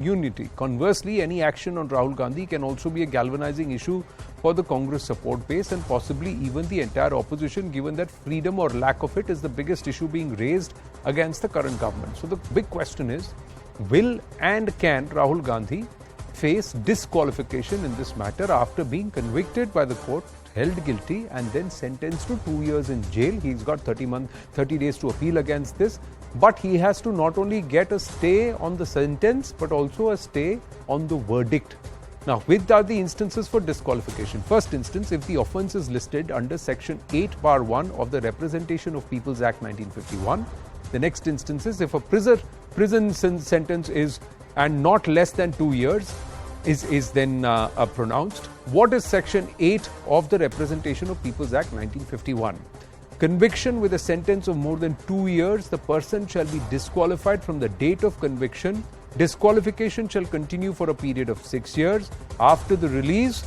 unity. Conversely, any action on Rahul Gandhi can also be a galvanizing issue for the Congress support base and possibly even the entire opposition, given that freedom or lack of it is the biggest issue being raised against the current government. So the big question is, will and can Rahul Gandhi face disqualification in this matter after being convicted by the court, held guilty and then sentenced to 2 years in jail? He's got 30 days to appeal against this. But he has to not only get a stay on the sentence, but also a stay on the verdict. Now, which are the instances for disqualification? First instance, if the offence is listed under Section 8(1) of the Representation of People's Act 1951. The next instance is if a prison sentence is and not less than 2 years is then pronounced. What is Section 8 of the Representation of People's Act 1951? Conviction with a sentence of more than 2 years, the person shall be disqualified from the date of conviction. Disqualification shall continue for a period of 6 years. After the release,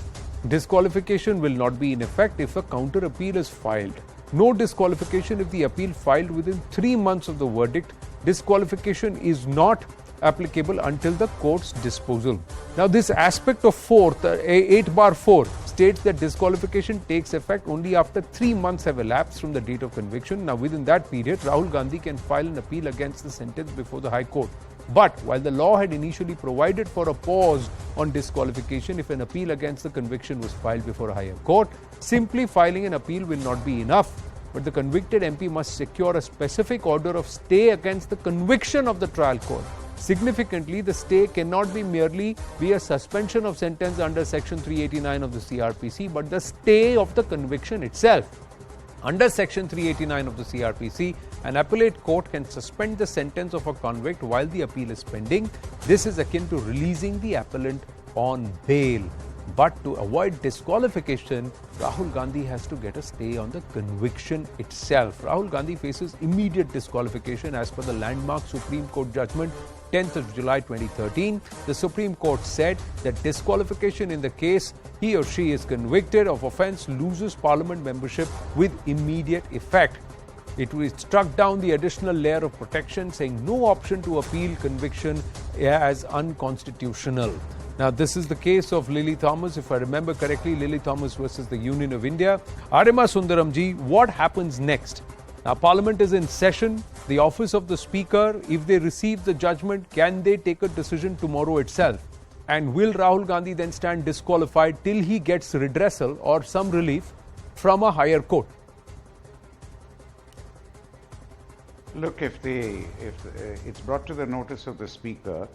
disqualification will not be in effect if a counter appeal is filed. No disqualification if the appeal filed within 3 months of the verdict. Disqualification is not applicable until the court's disposal. Now, this aspect of 8(4) states that disqualification takes effect only after 3 months have elapsed from the date of conviction. Now, within that period, Rahul Gandhi can file an appeal against the sentence before the High Court. But while the law had initially provided for a pause on disqualification if an appeal against the conviction was filed before a higher court, simply filing an appeal will not be enough. But the convicted MP must secure a specific order of stay against the conviction of the trial court. Significantly, the stay cannot merely be a suspension of sentence under Section 389 of the CRPC, but the stay of the conviction itself. Under Section 389 of the CRPC, an appellate court can suspend the sentence of a convict while the appeal is pending. This is akin to releasing the appellant on bail. But to avoid disqualification, Rahul Gandhi has to get a stay on the conviction itself. Rahul Gandhi faces immediate disqualification as per the landmark Supreme Court judgment 10th of July 2013. The Supreme Court said that disqualification in the case he or she is convicted of offence loses parliament membership with immediate effect. It struck down the additional layer of protection, saying no option to appeal conviction as unconstitutional. Now, this is the case of Lily Thomas. If I remember correctly, Lily Thomas versus the Union of India. Arima Sundaramji, what happens next? Now, Parliament is in session. The office of the Speaker, if they receive the judgment, can they take a decision tomorrow itself? And will Rahul Gandhi then stand disqualified till he gets redressal or some relief from a higher court? Look, if it's brought to the notice of the Speaker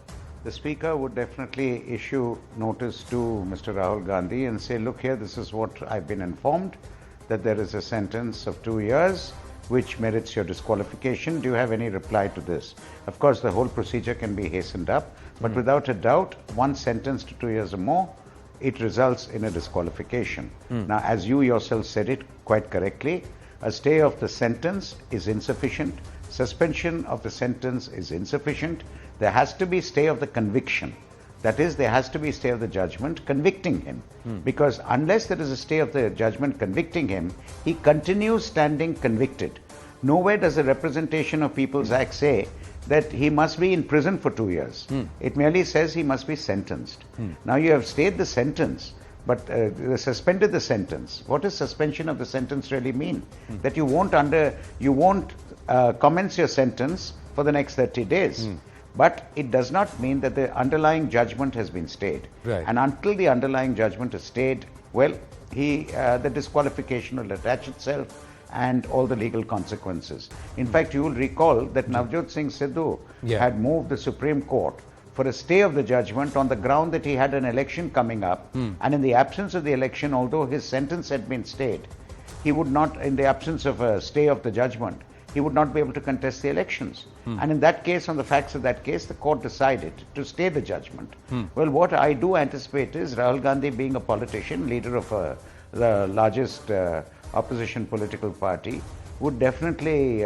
would definitely issue notice to Mr. Rahul Gandhi and say, look here, this is what I've been informed, that there is a sentence of 2 years which merits your disqualification. Do you have any reply to this? Of course, the whole procedure can be hastened up, but without a doubt, one sentence to 2 years or more, it results in a disqualification. Now, as you yourself said it quite correctly, a stay of the sentence is insufficient. Suspension of the sentence is insufficient. There has to be stay of the conviction. That is, there has to be stay of the judgment convicting him. Because unless there is a stay of the judgment convicting him, he continues standing convicted. Nowhere does the Representation of People's Act say that he must be in prison for 2 years. It merely says he must be sentenced. Now you have stayed the sentence, but suspended the sentence. What does suspension of the sentence really mean? That you won't commence your sentence for the next 30 days. But it does not mean that the underlying judgment has been stayed. Right. And until the underlying judgment is stayed, well, the disqualification will attach itself and all the legal consequences. In fact, you will recall that Navjot Singh Sidhu had moved the Supreme Court for a stay of the judgment on the ground that he had an election coming up. And in the absence of the election, although his sentence had been stayed, he would not, in the absence of a stay of the judgment, he would not be able to contest the elections. And in that case, on the facts of that case, the court decided to stay the judgment. Well, what I do anticipate is Rahul Gandhi, being a politician, leader of the largest opposition political party, would definitely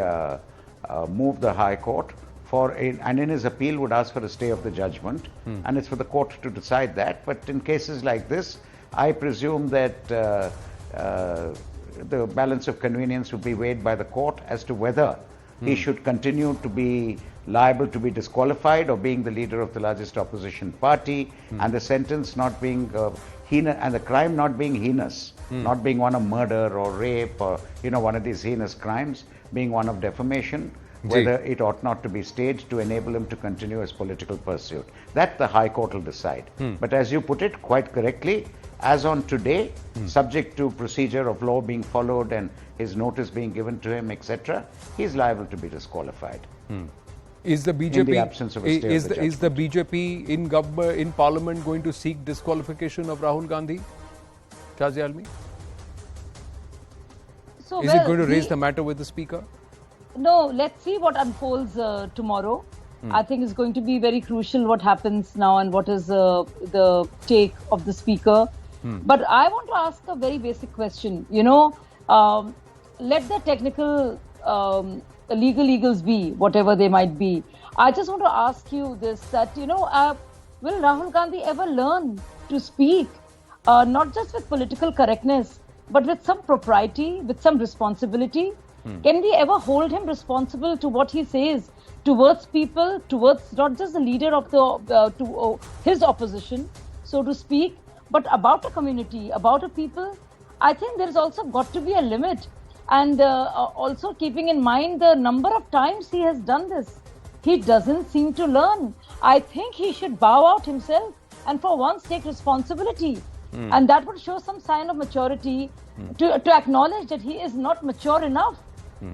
move the High Court and in his appeal would ask for a stay of the judgment. And it's for the court to decide that. But in cases like this, I presume that the balance of convenience would be weighed by the court as to whether he should continue to be liable to be disqualified or being the leader of the largest opposition party, and the sentence not being heinous, and the crime not being heinous, not being one of murder or rape or one of these heinous crimes, being one of defamation, whether it ought not to be staged to enable him to continue his political pursuit. That the High Court will decide. But as you put it quite correctly, as on today, subject to procedure of law being followed and his notice being given to him, etc., he is liable to be disqualified. Is the BJP in the absence of a stay of the is the BJP in government, in Parliament, going to seek disqualification of Rahul Gandhi? Shazia Almi? So, is it going to raise the matter with the Speaker? No, let's see what unfolds tomorrow. I think it's going to be very crucial what happens now and what is the take of the Speaker. But I want to ask a very basic question. Let the technical legal eagles be, whatever they might be. I just want to ask you this, that, will Rahul Gandhi ever learn to speak, not just with political correctness, but with some propriety, with some responsibility? Can we ever hold him responsible to what he says towards people, towards not just the leader of his opposition, so to speak, but about a community, about a people? I think there is also got to be a limit. And also keeping in mind the number of times he has done this, he doesn't seem to learn. I think he should bow out himself and for once take responsibility. And that would show some sign of maturity to acknowledge that he is not mature enough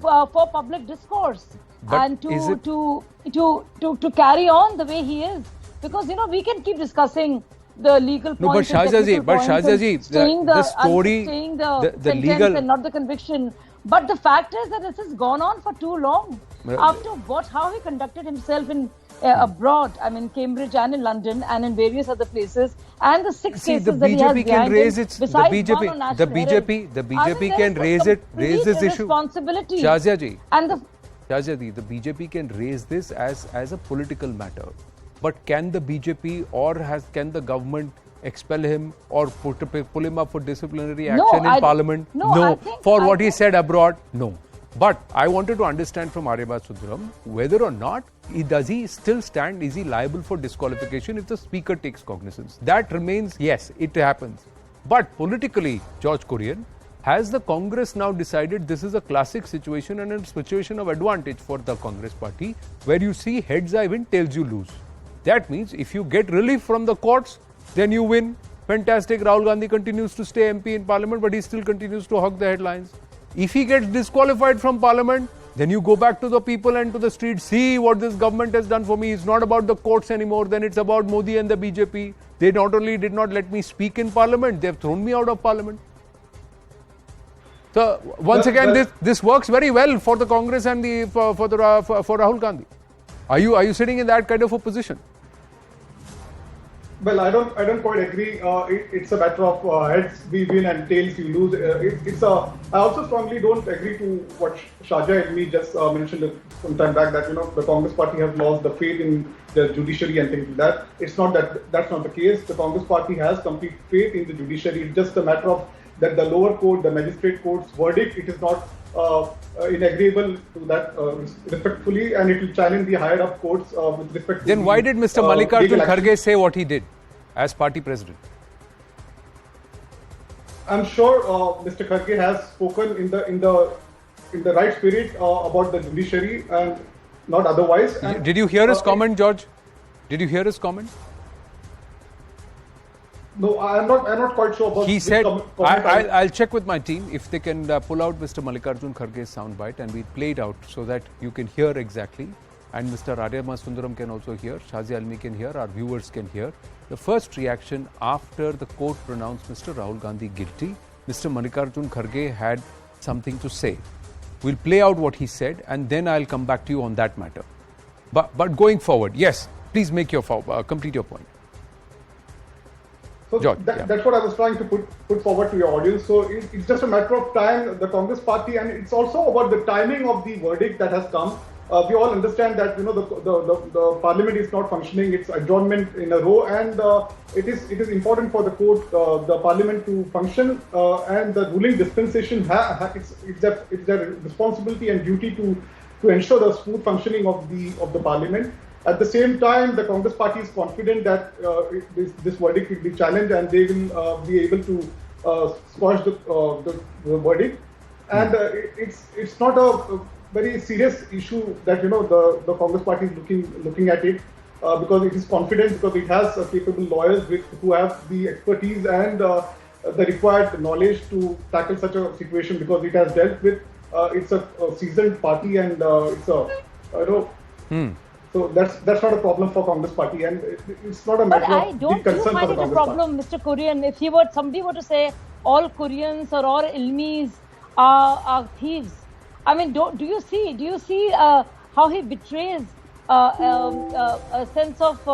for public discourse, but and to carry on the way he is. Because, we can keep discussing the legal points. No, but Shahzia ji, the story, the legal and not the conviction. But the fact is that this has gone on for too long. After how he conducted himself in abroad, I mean Cambridge and in London and in various other places, and the six cases that he has behind him, the BJP can raise this issue. Shahzia ji, the BJP can raise this as a political matter. But can the BJP can the government expel him or pull him up for disciplinary action in Parliament? No. For what he said abroad? No. But I wanted to understand from Aryabhat Sundaram whether or not does he still stand, is he liable for disqualification if the Speaker takes cognizance? That remains, yes, it happens. But politically, George Kurian, has the Congress now decided this is a classic situation and a situation of advantage for the Congress party where you see heads I win, tails you lose? That means if you get relief from the courts, then you win. Fantastic. Rahul Gandhi continues to stay MP in Parliament, but he still continues to hog the headlines. If he gets disqualified from Parliament, then you go back to the people and to the streets. See what this government has done for me. It's not about the courts anymore. Then it's about Modi and the BJP. They not only did not let me speak in Parliament, they have thrown me out of Parliament. So once again, this works very well for the Congress and for Rahul Gandhi. Are you sitting in that kind of a position? Well, I don't quite agree. It's a matter of heads we win and tails you lose. I also strongly don't agree to what Shahzia and me just mentioned some time back, that the Congress party has lost the faith in the judiciary and things like that. It's not that's not the case. The Congress party has complete faith in the judiciary. It's just a matter of that the lower court, the magistrate court's verdict, it is not inagreeable to that respectfully, and it will challenge the higher up courts with respect to. Then why did Mr. Mallikarjun Kharge say what he did as party president? I'm sure Mr. Kharge has spoken in the right spirit about the judiciary and not otherwise. And, did you hear his comment, George? Did you hear his comment? No, I'm not quite sure about. He said, I'll check with my team if they can pull out Mr. Mallikarjun Kharge's soundbite and we play it out so that you can hear exactly, and Mr. Aryabhat Sundaram can also hear, Shazia Almi can hear, our viewers can hear the first reaction after the court pronounced Mr. Rahul Gandhi guilty. Mr. Mallikarjun Kharge had something to say. We'll play out what he said and then I'll come back to you on that matter. But going forward, yes, please make your complete your point. So George, that's what I was trying to put forward to your audience. So it's just a matter of time, the Congress party, and it's also about the timing of the verdict that has come. We all understand that the Parliament is not functioning; it's adjournment in a row, and it is important for the court, the Parliament to function, and the ruling dispensation it's their responsibility and duty to to ensure the smooth functioning of the parliament. At the same time, the Congress party is confident that this verdict will be challenged and they will be able to squash the verdict. And it's not a very serious issue that the Congress party is looking at it because it is confident, because it has capable lawyers who have the expertise and the required knowledge to tackle such a situation, because it has dealt with it's a seasoned party and it's a So that's not a problem for Congress party, and it's not a matter of big concern for the Congress party. But don't you find it a problem, Mr. Kurian, if somebody were to say all Koreans or all Ilmis are thieves? I mean, do you see how he betrays a sense of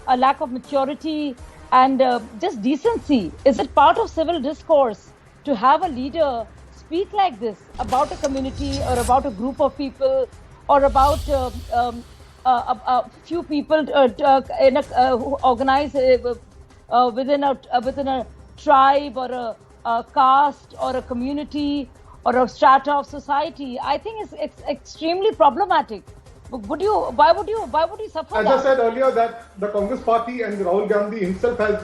a lack of maturity and just decency? Is it part of civil discourse to have a leader speak like this about a community or about a group of people or about a few people who organize within a tribe or a caste or a community or a strata of society? I think it's extremely problematic. Why would you suffer that? As I said earlier, that the Congress party and Rahul Gandhi himself has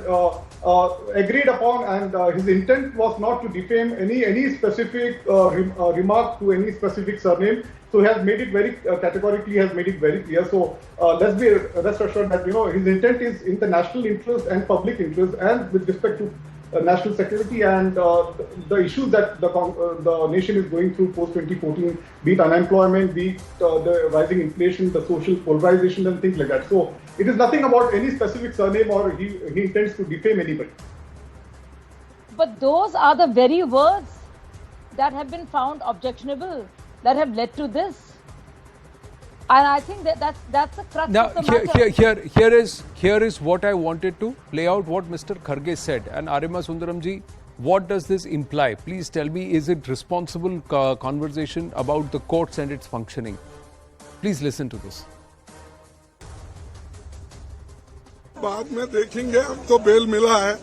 agreed upon, and his intent was not to defame any specific remark to any specific surname. So he has made it very categorically, has made it very clear. So let's be rest assured that his intent is in the national interest and public interest, and with respect to national security and the issues that the nation is going through post 2014, be it unemployment, be it the rising inflation, the social polarization, and things like that. So it is nothing about any specific surname or he intends to defame anybody. But those are the very words that have been found objectionable, that have led to this. And I think that's the crux of the matter. Here is what I wanted to play out, what Mr. Kharge said. And Arima Sundaramji, what does this imply? Please tell me, is it responsible conversation about the courts and its functioning? Please listen to this. बाद में देखेंगे, अब तो bell मिला है,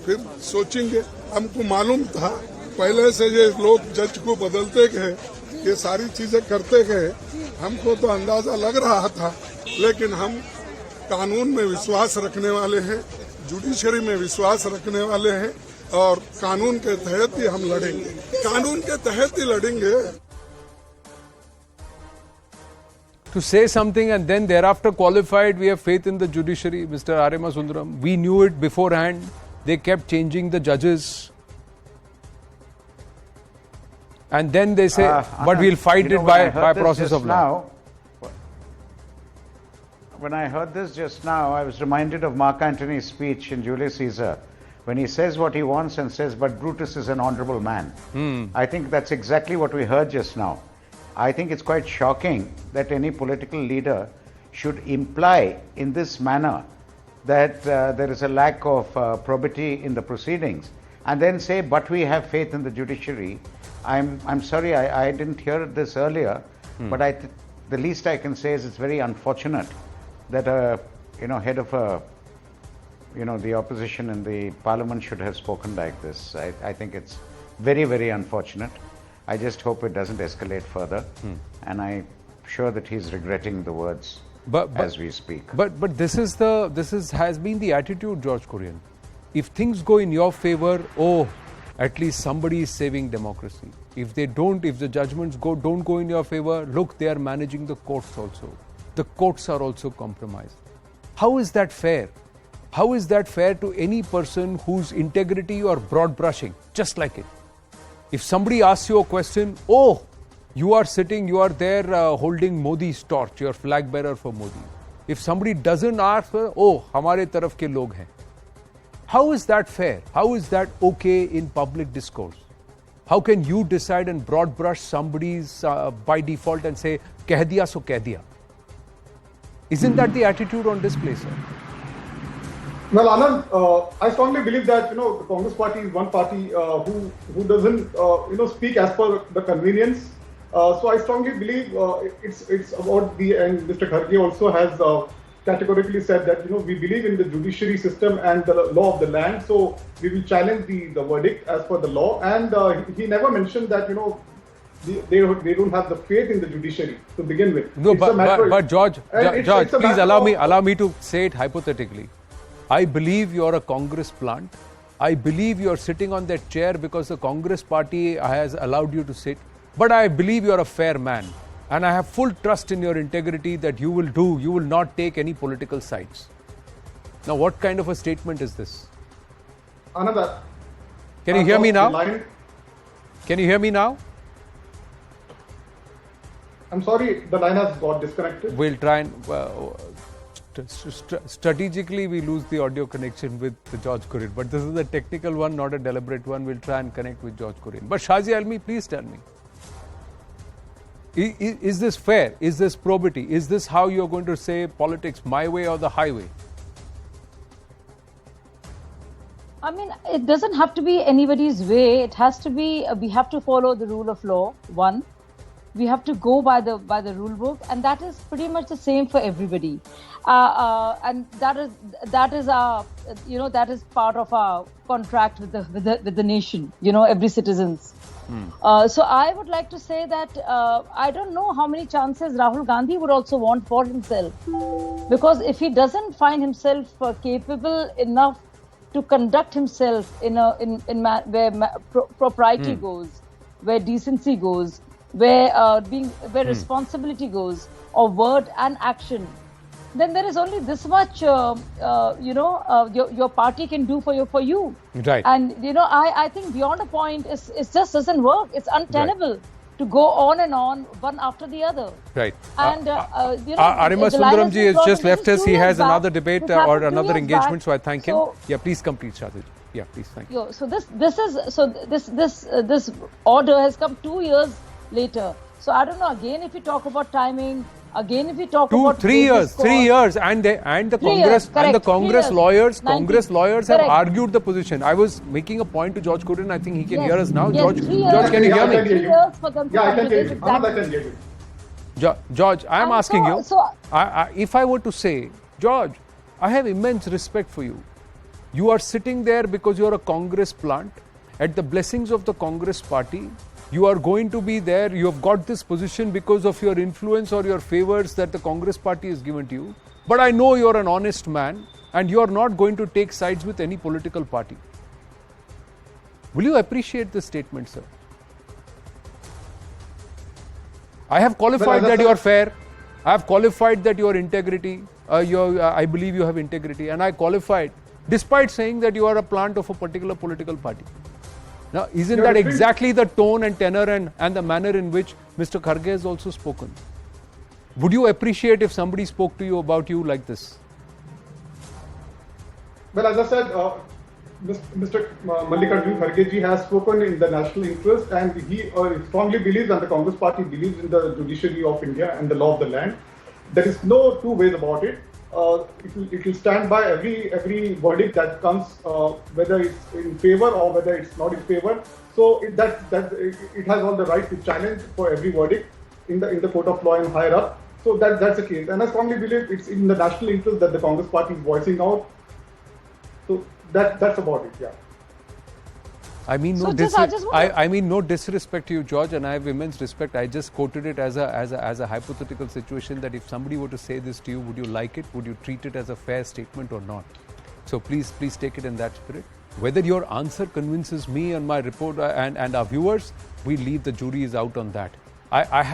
फिर सोचेंगे. हमको मालूम था पहले से ये लोग जज को बदलते गए, ये सारी चीजें करते गए, हमको तो अंदाजा लग रहा था. लेकिन हम कानून में विश्वास रखने वाले हैं, जुडिशरी में विश्वास रखने वाले हैं, और कानून के तहत ही हम लड़ेंगे. कानून के तहत ही लड़ेंगे. To say something and then thereafter qualified, we have faith in the judiciary, Mr. Arima Sundaram. We knew it beforehand. They kept changing the judges. And then they say, but we'll fight it by process of law. When I heard this just now, I was reminded of Mark Antony's speech in Julius Caesar, when he says what he wants and says, but Brutus is an honorable man. I think that's exactly what we heard just now. I think it's quite shocking that any political leader should imply in this manner that there is a lack of probity in the proceedings, and then say, but we have faith in the judiciary. I'm sorry, I didn't hear this earlier, but the least I can say is it's very unfortunate that head of the opposition in the parliament should have spoken like this. I think it's very, very unfortunate. I just hope it doesn't escalate further, and I'm sure that he's regretting the words as we speak. But this has been the attitude, George Kurian. If things go in your favor, at least somebody is saving democracy. If they don't, if the judgments don't go in your favor, look, they are managing the courts also. The courts are also compromised. How is that fair? How is that fair to any person whose integrity or broad brushing, just like it? If somebody asks you a question, you are there holding Modi's torch, your flag bearer for Modi. If somebody doesn't ask, hamare taraf ke log hain. How is that fair? How is that okay in public discourse? How can you decide and broad brush somebody's by default and say, keh diya so keh diya? Isn't that the attitude on display, sir? Well, Anand, I strongly believe that the Congress party is one party who doesn't speak as per the convenience. So I strongly believe it's about and Mr. Kharge also has categorically said that we believe in the judiciary system and the law of the land. So we will challenge the verdict as per the law. And he never mentioned that they don't have the faith in the judiciary to begin with. No, but George, please allow me to say it hypothetically. I believe you're a Congress plant. I believe you're sitting on that chair because the Congress party has allowed you to sit. But I believe you're a fair man. And I have full trust in your integrity that you will not take any political sides. Now, what kind of a statement is this? Another. Can you hear me now? Can you hear me now? I'm sorry, the line has got disconnected. We'll try and strategically we lose the audio connection with George Kurin. But this is a technical one, not a deliberate one. We'll try and connect with George Kurin. But Shaji Almi, please tell me. Is this fair? Is this probity? Is this how you're going to say politics, my way or the highway? I mean, it doesn't have to be anybody's way. It has to be, we have to follow the rule of law, one. We have to go by the rule book, and that is pretty much the same for everybody. And that is our, that is part of our contract with the nation, every citizen's. So I would like to say that I don't know how many chances Rahul Gandhi would also want for himself, because if he doesn't find himself capable enough to conduct himself where propriety goes, where decency goes, where responsibility goes, or word and action, then there is only this much your party can do for you. Right. And I think beyond a point it just doesn't work. It's untenable to go on and on, one after the other. Right. And Arima Sundaramji has just left us. He has another debate or another engagement, so I thank him. Yeah, please complete, Shadid. Yeah, please, thank you. So this order has come 2 years later. So I don't know. Again, if you talk about timing, again if we talk about 3 years, 3 years, and the Congress lawyers have argued the position. I was making a point to George Kurin. I think he can hear us now. Yes, George, can you hear me? 3 years for them to I can hear you. exactly. George, I am asking you. If I were to say, George, I have immense respect for you. You are sitting there because you are a Congress plant. At the blessings of the Congress party, you are going to be there. You have got this position because of your influence or your favors that the Congress party has given to you. But I know you are an honest man and you are not going to take sides with any political party. Will you appreciate this statement, sir? I have qualified that you are fair. I have qualified that your integrity, I believe you have integrity, and I qualified despite saying that you are a plant of a particular political party. Now, isn't that exactly the tone and tenor and the manner in which Mr. Kharge has also spoken? Would you appreciate if somebody spoke to you about you like this? Well, as I said, Mr. Mallikarjun Kharge ji has spoken in the national interest, and he strongly believes, and the Congress party believes, in the judiciary of India and the law of the land. There is no two ways about it. It will stand by every verdict that comes, whether it's in favor or whether it's not in favor. So it has all the right to challenge for every verdict in the court of law and higher up. So that's the case, and I strongly believe it's in the national interest that the Congress party is voicing out. So that's about it. Yeah. I mean, no disrespect to you, George, and I have immense respect. I just quoted it as a hypothetical situation that if somebody were to say this to you, would you like it? Would you treat it as a fair statement or not? So please take it in that spirit. Whether your answer convinces me and my report and our viewers, we leave the juries out on that. I have